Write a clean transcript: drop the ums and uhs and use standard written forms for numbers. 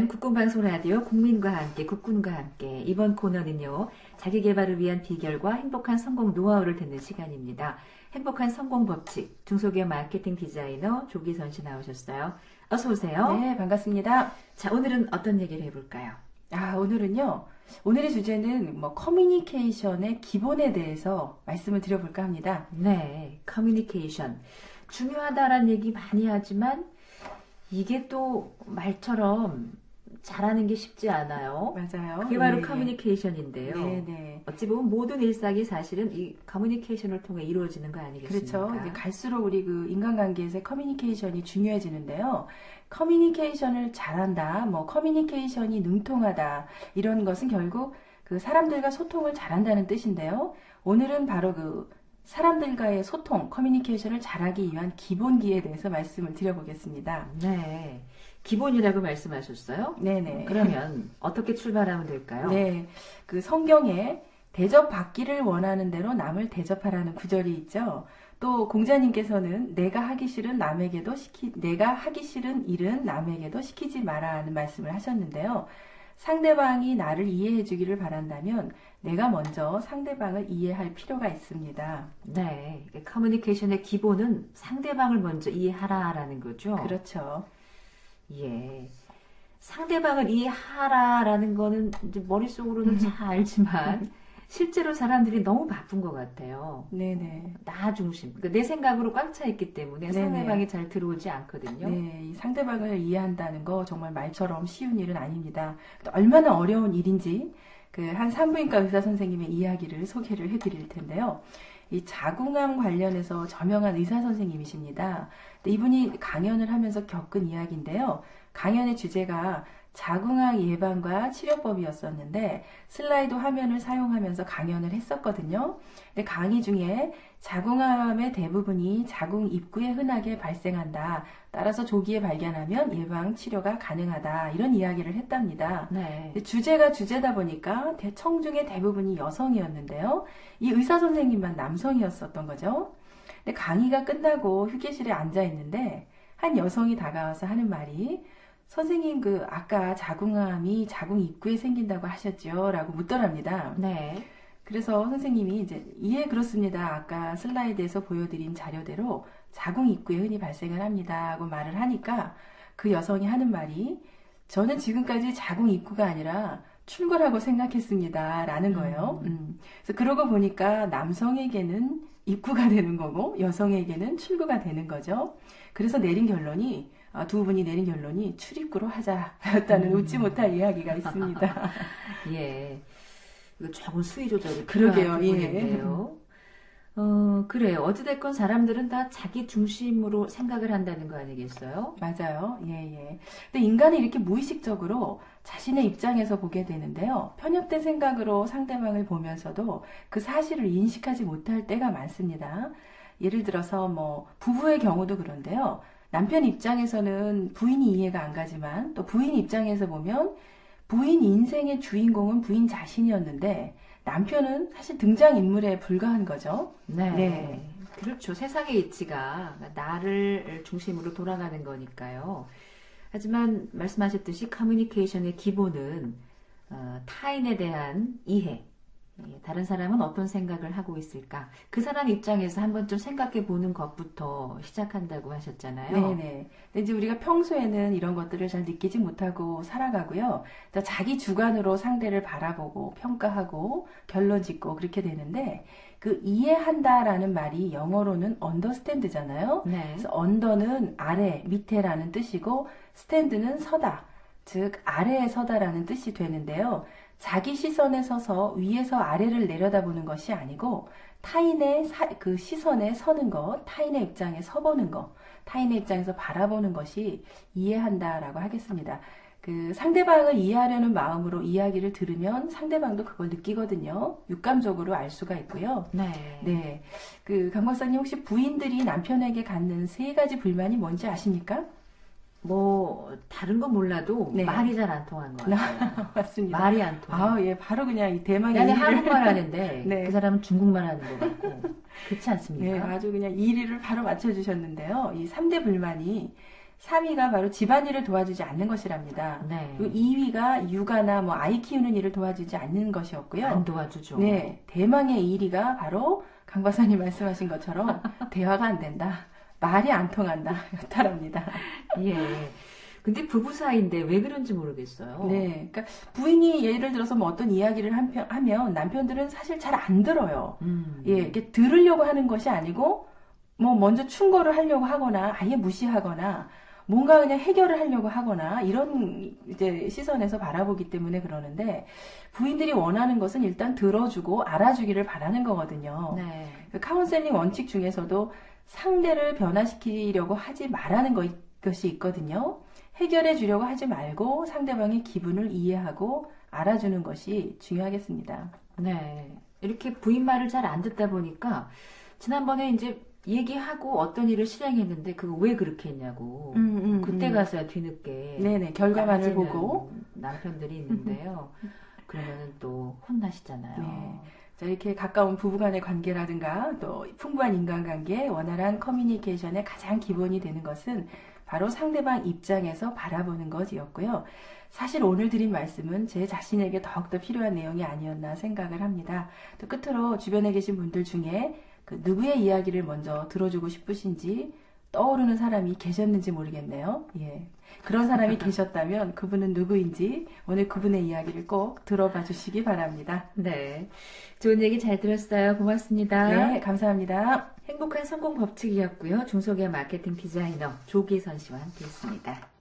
국군방송 라디오 국민과 함께 국군과 함께 이번 코너는요. 자기계발을 위한 비결과 행복한 성공 노하우를 듣는 시간입니다. 행복한 성공 법칙 중소기업 마케팅 디자이너 조기선 씨 나오셨어요. 어서 오세요. 네, 반갑습니다. 자, 오늘은 어떤 얘기를 해볼까요? 오늘은요. 오늘의 주제는 커뮤니케이션의 기본에 대해서 말씀을 드려볼까 합니다. 네, 커뮤니케이션. 중요하다라는 얘기 많이 하지만 이게 또 말처럼 잘하는 게 쉽지 않아요. 맞아요. 그게 바로 커뮤니케이션인데요. 네. 어찌 보면 모든 일상이 사실은 이 커뮤니케이션을 통해 이루어지는 거 아니겠습니까? 그렇죠. 이제 갈수록 우리 인간관계에서 커뮤니케이션이 중요해지는데요. 커뮤니케이션을 잘한다, 커뮤니케이션이 능통하다, 이런 것은 결국 그 사람들과 소통을 잘한다는 뜻인데요. 오늘은 바로 사람들과의 소통, 커뮤니케이션을 잘하기 위한 기본기에 대해서 말씀을 드려보겠습니다. 네. 기본이라고 말씀하셨어요? 네네. 그러면 어떻게 출발하면 될까요? 네. 성경에 대접받기를 원하는 대로 남을 대접하라는 구절이 있죠. 또 공자님께서는 내가 하기 싫은 일은 남에게도 시키지 마라 하는 말씀을 하셨는데요. 상대방이 나를 이해해 주기를 바란다면 내가 먼저 상대방을 이해할 필요가 있습니다. 네. 커뮤니케이션의 기본은 상대방을 먼저 이해하라라는 거죠. 그렇죠. 예. 상대방을 이해하라라는 거는 이제 머릿속으로는 잘 알지만 실제로 사람들이 너무 바쁜 것 같아요. 네네. 나 중심. 그러니까 내 생각으로 꽉 차 있기 때문에 네네. 상대방이 잘 들어오지 않거든요. 네, 이 상대방을 이해한다는 거 정말 말처럼 쉬운 일은 아닙니다. 또 얼마나 어려운 일인지 한 산부인과 의사 선생님의 이야기를 소개를 해드릴 텐데요. 이 자궁암 관련해서 저명한 의사 선생님이십니다. 이분이 강연을 하면서 겪은 이야기인데요. 강연의 주제가 자궁암 예방과 치료법이었었는데 슬라이드 화면을 사용하면서 강연을 했었거든요. 근데 강의 중에 자궁암의 대부분이 자궁 입구에 흔하게 발생한다. 따라서 조기에 발견하면 예방 치료가 가능하다. 이런 이야기를 했답니다. 네. 주제가 주제다 보니까 청중의 대부분이 여성이었는데요. 이 의사 선생님만 남성이었었던 거죠. 근데 강의가 끝나고 휴게실에 앉아 있는데 한 여성이 다가와서 하는 말이 선생님 아까 자궁암이 자궁 입구에 생긴다고 하셨죠? 라고 묻더랍니다. 네. 그래서 선생님이 예, 그렇습니다. 아까 슬라이드에서 보여드린 자료대로 자궁 입구에 흔히 발생을 합니다. 하고 말을 하니까 그 여성이 하는 말이 저는 지금까지 자궁 입구가 아니라 출구라고 생각했습니다. 라는 거예요. 그래서 그러고 보니까 남성에게는 입구가 되는 거고 여성에게는 출구가 되는 거죠. 그래서 두 분이 내린 결론이 출입구로 하자였다는 웃지 못할 이야기가 있습니다. 예. 이거 조금 수위 조절이 그러게요. 부분인데요. 그래요. 어찌됐건 사람들은 다 자기 중심으로 생각을 한다는 거 아니겠어요? 맞아요. 예. 근데 인간이 이렇게 무의식적으로 자신의 입장에서 보게 되는데요. 편협된 생각으로 상대방을 보면서도 그 사실을 인식하지 못할 때가 많습니다. 예를 들어서 부부의 경우도 그런데요. 남편 입장에서는 부인이 이해가 안 가지만 또 부인 입장에서 보면 부인 인생의 주인공은 부인 자신이었는데 남편은 사실 등장인물에 불과한 거죠. 네. 그렇죠. 세상의 이치가 나를 중심으로 돌아가는 거니까요. 하지만 말씀하셨듯이 커뮤니케이션의 기본은 타인에 대한 이해. 다른 사람은 어떤 생각을 하고 있을까? 그 사람 입장에서 한번 좀 생각해 보는 것부터 시작한다고 하셨잖아요. 네네. 근데 이제 우리가 평소에는 이런 것들을 잘 느끼지 못하고 살아가고요. 또 자기 주관으로 상대를 바라보고 평가하고 결론 짓고 그렇게 되는데 이해한다라는 말이 영어로는 understand잖아요. 네. 그래서 under는 아래, 밑에라는 뜻이고 stand는 서다. 즉 아래에 서다라는 뜻이 되는데요. 자기 시선에 서서 위에서 아래를 내려다보는 것이 아니고 타인의 시선에 서는 것, 타인의 입장에 서보는 것, 타인의 입장에서 바라보는 것이 이해한다라고 하겠습니다. 상대방을 이해하려는 마음으로 이야기를 들으면 상대방도 그걸 느끼거든요. 육감적으로 알 수가 있고요. 네. 강 박사님 혹시 부인들이 남편에게 갖는 3가지 불만이 뭔지 아십니까? 다른 건 몰라도 네. 말이 잘 안 통한 것 같아요. 맞습니다. 말이 안 통해요. 예, 바로 그냥 이 대망의 나는 한국말 하는데 네. 그 사람은 중국말 하는 것 같고 그렇지 않습니까? 네, 아주 그냥 1위를 바로 맞춰주셨는데요. 이 3대 불만이 3위가 바로 집안일을 도와주지 않는 것이랍니다. 네. 그리고 2위가 육아나 뭐 아이 키우는 일을 도와주지 않는 것이었고요. 안 도와주죠. 네, 대망의 1위가 바로 강 박사님 말씀하신 것처럼 대화가 안 된다. 말이 안 통한다. 였다랍니다. 예. 근데 부부 사이인데 왜 그런지 모르겠어요. 네, 그러니까 부인이 예를 들어서 뭐 어떤 이야기를 하면 남편들은 사실 잘 안 들어요. 예, 이렇게 들으려고 하는 것이 아니고 뭐 먼저 충고를 하려고 하거나 아예 무시하거나 뭔가 그냥 해결을 하려고 하거나 이런 이제 시선에서 바라보기 때문에 그러는데 부인들이 원하는 것은 일단 들어주고 알아주기를 바라는 거거든요. 네. 그 카운셀링 원칙 중에서도 상대를 변화시키려고 하지 말라는 것이 있거든요. 해결해 주려고 하지 말고 상대방의 기분을 이해하고 알아주는 것이 중요하겠습니다. 네. 이렇게 부인 말을 잘 안 듣다 보니까 지난번에 이제 얘기하고 어떤 일을 실행했는데 그거 왜 그렇게 했냐고 그때 가서야 뒤늦게 네네 결과만을 따지는 보고 남편들이 있는데요. 그러면은 또 혼나시잖아요. 네. 자, 이렇게 가까운 부부간의 관계라든가 또 풍부한 인간관계, 원활한 커뮤니케이션의 가장 기본이 되는 것은 바로 상대방 입장에서 바라보는 것이었고요. 사실 오늘 드린 말씀은 제 자신에게 더욱더 필요한 내용이 아니었나 생각을 합니다. 또 끝으로 주변에 계신 분들 중에 그 누구의 이야기를 먼저 들어주고 싶으신지 떠오르는 사람이 계셨는지 모르겠네요. 예. 그런 사람이 계셨다면 그분은 누구인지 오늘 그분의 이야기를 꼭 들어봐 주시기 바랍니다. 네. 좋은 얘기 잘 들었어요. 고맙습니다. 네, 감사합니다. 행복한 성공 법칙이었고요. 중소기업 마케팅 디자이너 조기선 씨와 함께했습니다.